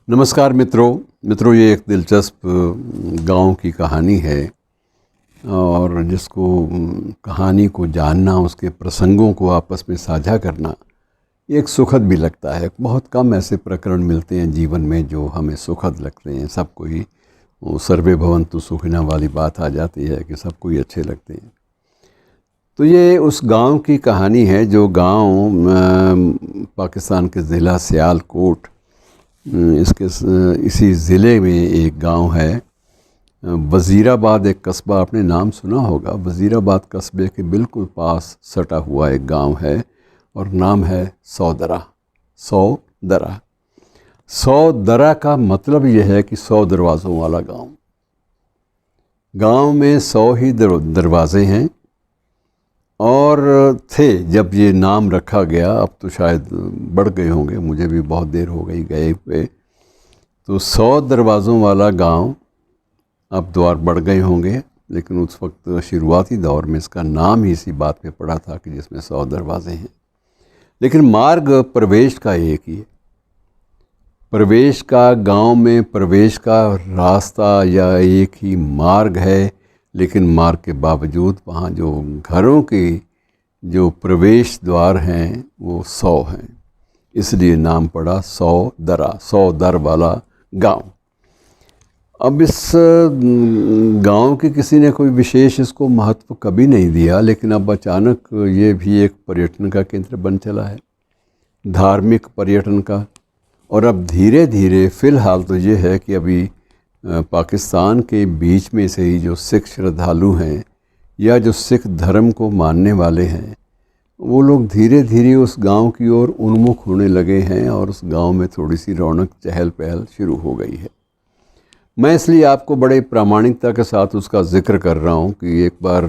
नमस्कार मित्रों, ये एक दिलचस्प गांव की कहानी है और जिसको कहानी को जानना, उसके प्रसंगों को आपस में साझा करना ये एक सुखद भी लगता है। बहुत कम ऐसे प्रकरण मिलते हैं जीवन में जो हमें सुखद लगते हैं। सबको ही वो सर्वे भवन्तु सुखिनः वाली बात आ जाती है कि सबको ही अच्छे लगते हैं। तो ये उस गांव की कहानी है जो गांव पाकिस्तान के ज़िला सियालकोट, इसी ज़िले में एक गांव है वज़ीराबाद। एक कस्बा आपने नाम सुना होगा। वज़ीराबाद कस्बे के बिल्कुल पास सटा हुआ एक गांव है और नाम है सौदरा। सौदरा सौदरा का मतलब यह है कि 100 दरवाज़ों वाला गांव। गांव में 100 ही दरवाज़े हैं और थे जब ये नाम रखा गया। अब तो शायद बढ़ गए होंगे, मुझे भी बहुत देर हो गई गए हुए। तो 100 दरवाज़ों वाला गांव, अब द्वार बढ़ गए होंगे, लेकिन उस वक्त शुरुआती दौर में इसका नाम ही इसी बात पे पड़ा था कि जिसमें 100 दरवाज़े हैं। लेकिन मार्ग प्रवेश का एक ही है। प्रवेश का, गांव में प्रवेश का रास्ता या एक ही मार्ग है, लेकिन मार्ग के बावजूद वहाँ जो घरों के जो प्रवेश द्वार हैं वो 100 हैं। इसलिए नाम पड़ा सौदरा, 100 दर वाला गांव। अब इस गांव के किसी ने कोई विशेष इसको महत्व कभी नहीं दिया, लेकिन अब अचानक ये भी एक पर्यटन का केंद्र बन चला है, धार्मिक पर्यटन का। और अब धीरे धीरे फ़िलहाल तो ये है कि अभी पाकिस्तान के बीच में से ही जो सिख श्रद्धालु हैं या जो सिख धर्म को मानने वाले हैं, वो लोग धीरे धीरे उस गांव की ओर उन्मुख होने लगे हैं और उस गांव में थोड़ी सी रौनक चहल पहल शुरू हो गई है। मैं इसलिए आपको बड़े प्रामाणिकता के साथ उसका जिक्र कर रहा हूँ कि एक बार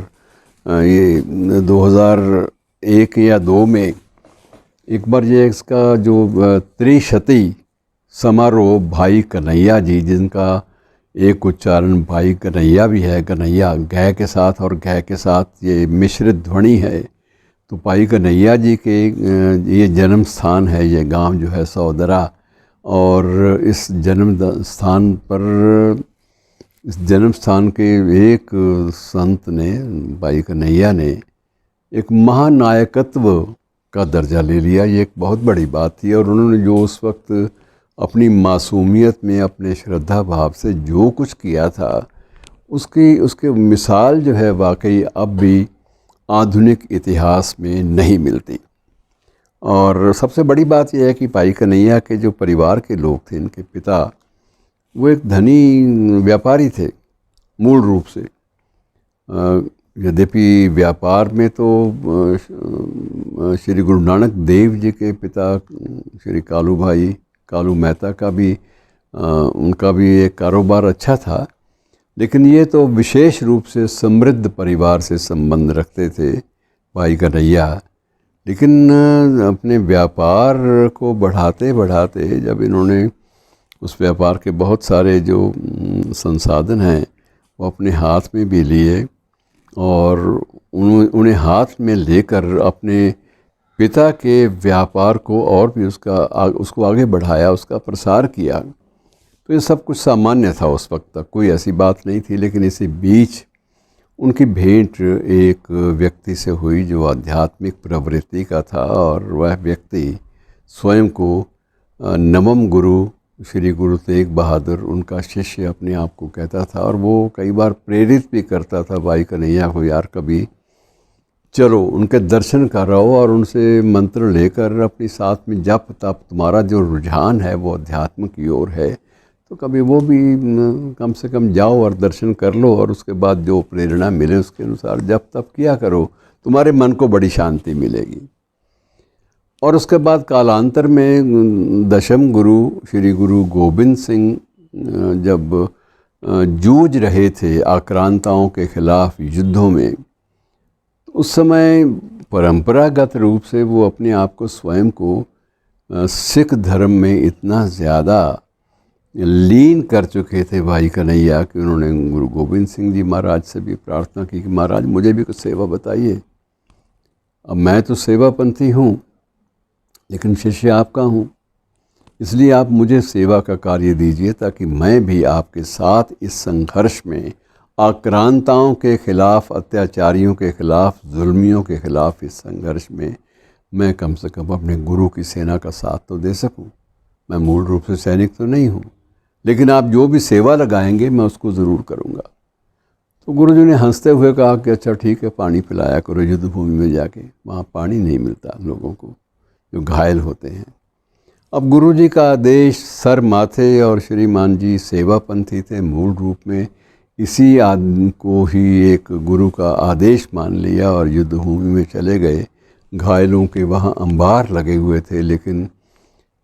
ये 2001 या 2 में एक बार ये इसका जो त्रिशती समारोह भाई कन्हैया जी, जिनका एक उच्चारण भाई कन्हैया भी है, कन्हैया गै के साथ और गै के साथ ये मिश्रित ध्वनि है। तो भाई कन्हैया जी के ये जन्म स्थान है, ये गांव जो है सौदरा। और इस जन्म स्थान के एक संत ने, भाई कन्हैया ने, एक महानायकत्व का दर्जा ले लिया। ये एक बहुत बड़ी बात थी। और उन्होंने जो उस वक्त अपनी मासूमियत में, अपने श्रद्धा भाव से जो कुछ किया था, उसकी मिसाल जो है वाकई अब भी आधुनिक इतिहास में नहीं मिलती। और सबसे बड़ी बात यह है कि भाई कन्हैया के जो परिवार के लोग थे, इनके पिता, वो एक धनी व्यापारी थे मूल रूप से। यद्यपि व्यापार में तो श्री गुरु नानक देव जी के पिता श्री कालू मेहता का भी उनका भी एक कारोबार अच्छा था, लेकिन ये तो विशेष रूप से समृद्ध परिवार से संबंध रखते थे भाई कन्हैया। लेकिन अपने व्यापार को बढ़ाते बढ़ाते जब इन्होंने उस व्यापार के बहुत सारे जो संसाधन हैं वो अपने हाथ में भी लिए और उन्हें हाथ में लेकर अपने पिता के व्यापार को और भी उसको आगे बढ़ाया, उसका प्रसार किया। तो ये सब कुछ सामान्य था उस वक्त तक, कोई ऐसी बात नहीं थी। लेकिन इसी बीच उनकी भेंट एक व्यक्ति से हुई जो आध्यात्मिक प्रवृत्ति का था, और वह व्यक्ति स्वयं को नवम गुरु श्री गुरु तेग बहादुर, उनका शिष्य अपने आप को कहता था। और वो कई बार प्रेरित भी करता था भाई कन्हैया को, यार कभी चलो उनके दर्शन कर रहो और उनसे मंत्र लेकर अपनी साथ में जप तप, तुम्हारा जो रुझान है वो अध्यात्म की ओर है, तो कभी वो भी कम से कम जाओ और दर्शन कर लो, और उसके बाद जो प्रेरणा मिले उसके अनुसार जप तप किया करो, तुम्हारे मन को बड़ी शांति मिलेगी। और उसके बाद कालांतर में दशम गुरु श्री गुरु गोबिंद सिंह जब जूझ रहे थे आक्रांताओं के खिलाफ युद्धों में, उस समय परंपरागत रूप से वो अपने आप को, स्वयं को सिख धर्म में इतना ज़्यादा लीन कर चुके थे भाई कन्हैया कि उन्होंने गुरु गोबिंद सिंह जी महाराज से भी प्रार्थना की कि महाराज मुझे भी कुछ सेवा बताइए। अब मैं तो सेवापंथी हूँ, लेकिन शिष्य आपका हूँ, इसलिए आप मुझे सेवा का कार्य दीजिए ताकि मैं भी आपके साथ इस संघर्ष में आक्रांताओं के खिलाफ़, अत्याचारियों के खिलाफ़, जुल्मियों के खिलाफ़ इस संघर्ष में मैं कम से कम अपने गुरु की सेना का साथ तो दे सकूं। मैं मूल रूप से सैनिक तो नहीं हूं, लेकिन आप जो भी सेवा लगाएंगे मैं उसको ज़रूर करूंगा। तो गुरुजी ने हंसते हुए कहा कि अच्छा ठीक है, पानी पिलाया करो युद्ध भूमि में जाके, वहाँ पानी नहीं मिलता लोगों को जो घायल होते हैं। अब गुरुजी का आदेश सर माथे, और श्रीमान जी सेवापंथी थे, मूल रूप में इसी आदमी को ही एक गुरु का आदेश मान लिया और युद्ध भूमि में चले गए। घायलों के वहाँ अंबार लगे हुए थे, लेकिन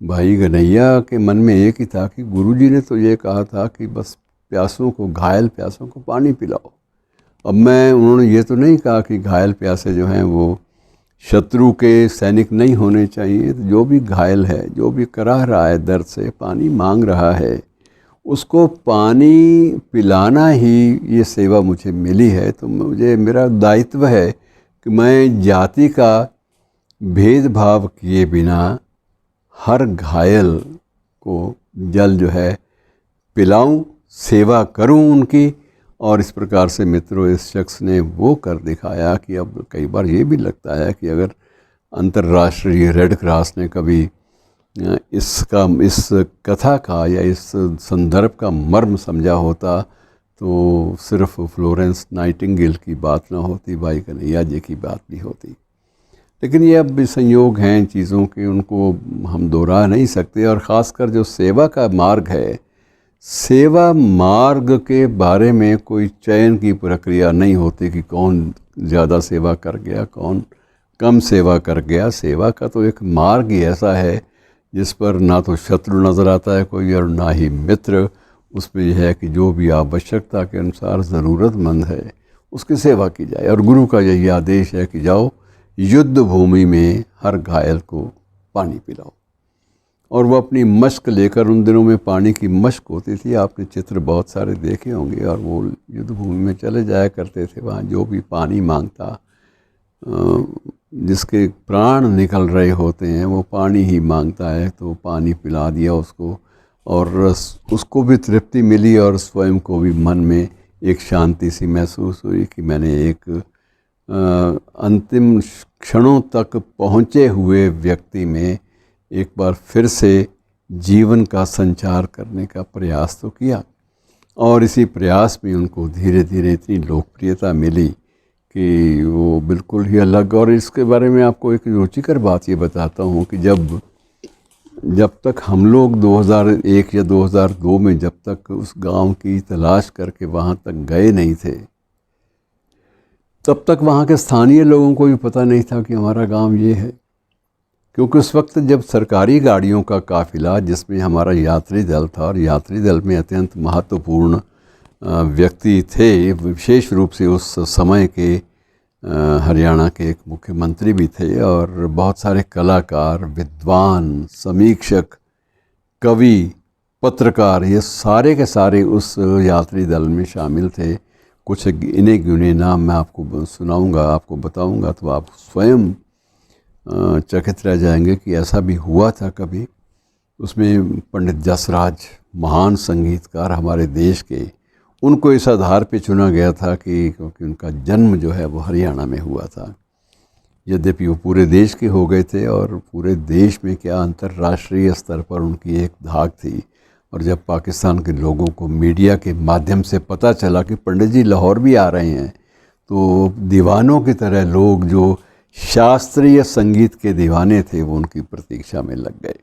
भाई गनैया के मन में एक ही था कि गुरुजी ने तो ये कहा था कि बस प्यासों को, घायल प्यासों को पानी पिलाओ। अब उन्होंने ये तो नहीं कहा कि घायल प्यासे जो हैं वो शत्रु के सैनिक नहीं होने चाहिए। जो भी घायल है, जो भी कराह रहा है, दर्द से पानी मांग रहा है, उसको पानी पिलाना ही ये सेवा मुझे मिली है। तो मेरा दायित्व है कि मैं जाति का भेदभाव किए बिना हर घायल को जल जो है पिलाऊं, सेवा करूं उनकी। और इस प्रकार से मित्रों इस शख्स ने वो कर दिखाया कि अब कई बार ये भी लगता है कि अगर अंतर्राष्ट्रीय रेड क्रॉस ने कभी इस कथा का या इस संदर्भ का मर्म समझा होता तो सिर्फ फ्लोरेंस नाइटिंगेल की बात ना होती, भाई कन्हैया जी की बात भी होती। लेकिन ये अब संयोग हैं चीज़ों के, उनको हम दोहरा नहीं सकते। और ख़ासकर जो सेवा का मार्ग है, सेवा मार्ग के बारे में कोई चयन की प्रक्रिया नहीं होती कि कौन ज़्यादा सेवा कर गया, कौन कम सेवा कर गया। सेवा का तो एक मार्ग ही ऐसा है जिस पर ना तो शत्रु नज़र आता है कोई और ना ही मित्र। उसमें यह है कि जो भी आवश्यकता के अनुसार ज़रूरतमंद है उसकी सेवा की जाए। और गुरु का यही आदेश है कि जाओ युद्ध भूमि में हर घायल को पानी पिलाओ। और वो अपनी मश्क लेकर, उन दिनों में पानी की मश्क होती थी, आपने चित्र बहुत सारे देखे होंगे, और वो युद्ध भूमि में चले जाया करते थे। वहाँ जो भी पानी मांगता, जिसके प्राण निकल रहे होते हैं वो पानी ही मांगता है, तो पानी पिला दिया उसको और उसको भी तृप्ति मिली और स्वयं को भी मन में एक शांति सी महसूस हुई कि मैंने एक अंतिम क्षणों तक पहुँचे हुए व्यक्ति में एक बार फिर से जीवन का संचार करने का प्रयास तो किया। और इसी प्रयास में उनको धीरे धीरे इतनी लोकप्रियता मिली कि वो बिल्कुल ही अलग। और इसके बारे में आपको एक रुचिकर बात ये बताता हूँ कि जब तक हम लोग 2001 या 2002 में जब तक उस गांव की तलाश करके वहाँ तक गए नहीं थे, तब तक वहाँ के स्थानीय लोगों को भी पता नहीं था कि हमारा गांव ये है। क्योंकि उस वक्त जब सरकारी गाड़ियों का काफ़िला, जिसमें हमारा यात्री दल था, और यात्री दल में अत्यंत महत्वपूर्ण व्यक्ति थे, विशेष रूप से उस समय के हरियाणा के एक मुख्यमंत्री भी थे, और बहुत सारे कलाकार, विद्वान, समीक्षक, कवि, पत्रकार, ये सारे के सारे उस यात्री दल में शामिल थे। कुछ इन्हें गिने नाम मैं आपको सुनाऊंगा, आपको बताऊंगा, तो आप स्वयं चकित रह जाएंगे कि ऐसा भी हुआ था कभी। उसमें पंडित जसराज, महान संगीतकार हमारे देश के, उनको इस आधार पे चुना गया था कि क्योंकि उनका जन्म जो है वो हरियाणा में हुआ था। यद्यपि वो पूरे देश के हो गए थे, और पूरे देश में क्या अंतर्राष्ट्रीय स्तर पर उनकी एक धाक थी। और जब पाकिस्तान के लोगों को मीडिया के माध्यम से पता चला कि पंडित जी लाहौर भी आ रहे हैं, तो दीवानों की तरह लोग, जो शास्त्रीय संगीत के दीवाने थे, वो उनकी प्रतीक्षा में लग गए।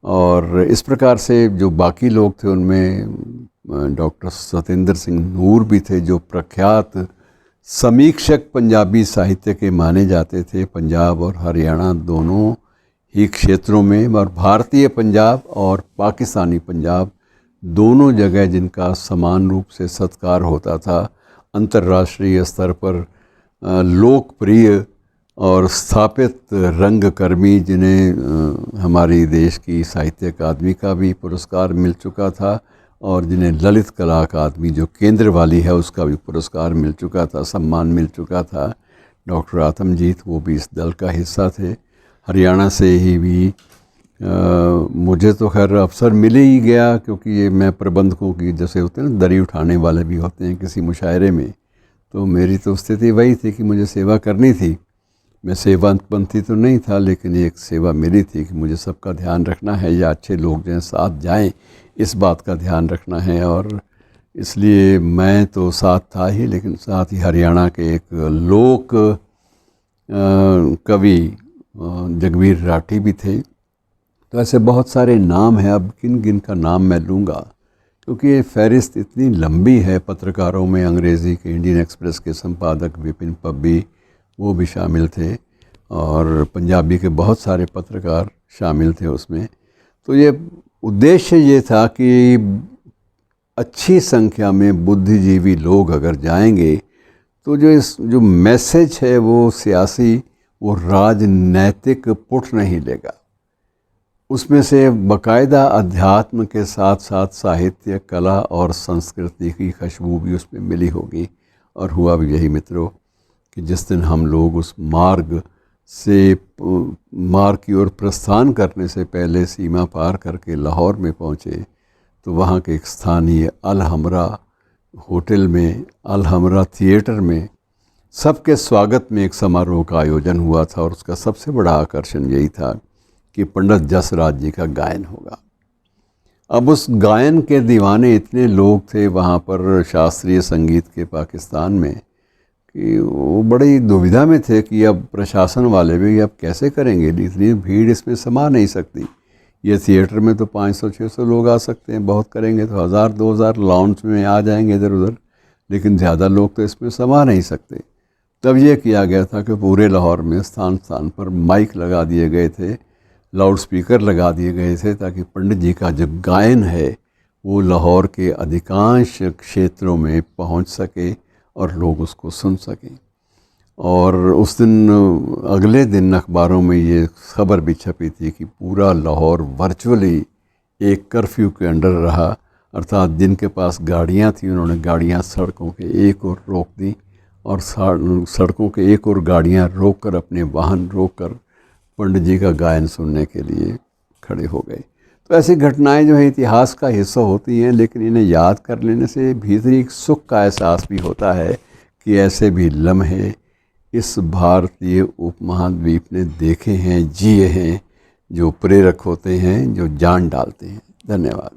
और इस प्रकार से जो बाकी लोग थे उनमें डॉक्टर सतेंद्र सिंह नूर भी थे, जो प्रख्यात समीक्षक पंजाबी साहित्य के माने जाते थे, पंजाब और हरियाणा दोनों ही क्षेत्रों में, और भारतीय पंजाब और पाकिस्तानी पंजाब दोनों जगह जिनका समान रूप से सत्कार होता था। अंतर्राष्ट्रीय स्तर पर लोकप्रिय और स्थापित रंगकर्मी, जिन्हें हमारी देश की साहित्य अकादमी का भी पुरस्कार मिल चुका था, और जिन्हें ललित कला अकादमी जो केंद्र वाली है उसका भी पुरस्कार मिल चुका था, सम्मान मिल चुका था। डॉक्टर आतमजीत, वो भी इस दल का हिस्सा थे। हरियाणा से ही भी मुझे तो खैर अवसर मिल ही गया, क्योंकि ये मैं प्रबंधकों की जैसे होते हैं ना, दरी उठाने वाले भी होते हैं किसी मुशायरे में, तो मेरी तो स्थिति वही थी कि मुझे सेवा करनी थी। मैं सेवापंथी तो नहीं था, लेकिन एक सेवा मिली थी कि मुझे सबका ध्यान रखना है या अच्छे लोग जो हैं साथ जाएं, इस बात का ध्यान रखना है। और इसलिए मैं तो साथ था ही, लेकिन साथ ही हरियाणा के एक लोक कवि जगबीर राठी भी थे। तो ऐसे बहुत सारे नाम हैं, अब किन किन का नाम मैं लूँगा, क्योंकि ये फहरिस्त इतनी लंबी है। पत्रकारों में अंग्रेज़ी के इंडियन एक्सप्रेस के संपादक विपिन पब्बी, वो भी शामिल थे, और पंजाबी के बहुत सारे पत्रकार शामिल थे उसमें। तो ये उद्देश्य ये था कि अच्छी संख्या में बुद्धिजीवी लोग अगर जाएंगे तो जो मैसेज है वो सियासी, वो राजनैतिक पुट नहीं लेगा। उसमें से बाकायदा अध्यात्म के साथ साथ साहित्य, कला और संस्कृति की खुशबू भी उसमें मिली होगी। और हुआ भी यही मित्रों कि जिस दिन हम लोग उस मार्ग की ओर प्रस्थान करने से पहले सीमा पार करके लाहौर में पहुँचे, तो वहाँ के एक स्थानीय अल हमरा होटल में, अल हमरा थिएटर में सबके स्वागत में एक समारोह का आयोजन हुआ था। और उसका सबसे बड़ा आकर्षण यही था कि पंडित जसराज जी का गायन होगा। अब उस गायन के दीवाने इतने लोग थे वहाँ पर शास्त्रीय संगीत के पाकिस्तान में, कि वो बड़ी दुविधा में थे कि अब प्रशासन वाले भी अब कैसे करेंगे, इतनी भीड़ इसमें समा नहीं सकती। ये थिएटर में तो 500-600 लोग आ सकते हैं, बहुत करेंगे तो 1000-2000 लाउंज में आ जाएंगे इधर उधर, लेकिन ज़्यादा लोग तो इसमें समा नहीं सकते। तब ये किया गया था कि पूरे लाहौर में स्थान स्थान पर माइक लगा दिए गए थे, लाउड स्पीकर लगा दिए गए थे, ताकि पंडित जी का जो गायन है वो लाहौर के अधिकांश क्षेत्रों में पहुंच सके और लोग उसको सुन सकें। और उस दिन, अगले दिन अखबारों में ये खबर भी छपी थी कि पूरा लाहौर वर्चुअली एक कर्फ्यू के अंडर रहा, अर्थात जिनके पास गाड़ियां थी उन्होंने गाड़ियां सड़कों के एक ओर रोक दी, और सड़कों के एक ओर गाड़ियां रोककर, अपने वाहन रोककर पंडित जी का गायन सुनने के लिए खड़े हो गए। तो ऐसी घटनाएं जो है इतिहास का हिस्सा होती हैं, लेकिन इन्हें याद कर लेने से भीतरी सुख का एहसास भी होता है कि ऐसे भी लम्हे इस भारतीय उपमहाद्वीप ने देखे हैं, जिए हैं, जो प्रेरक होते हैं, जो जान डालते हैं। धन्यवाद।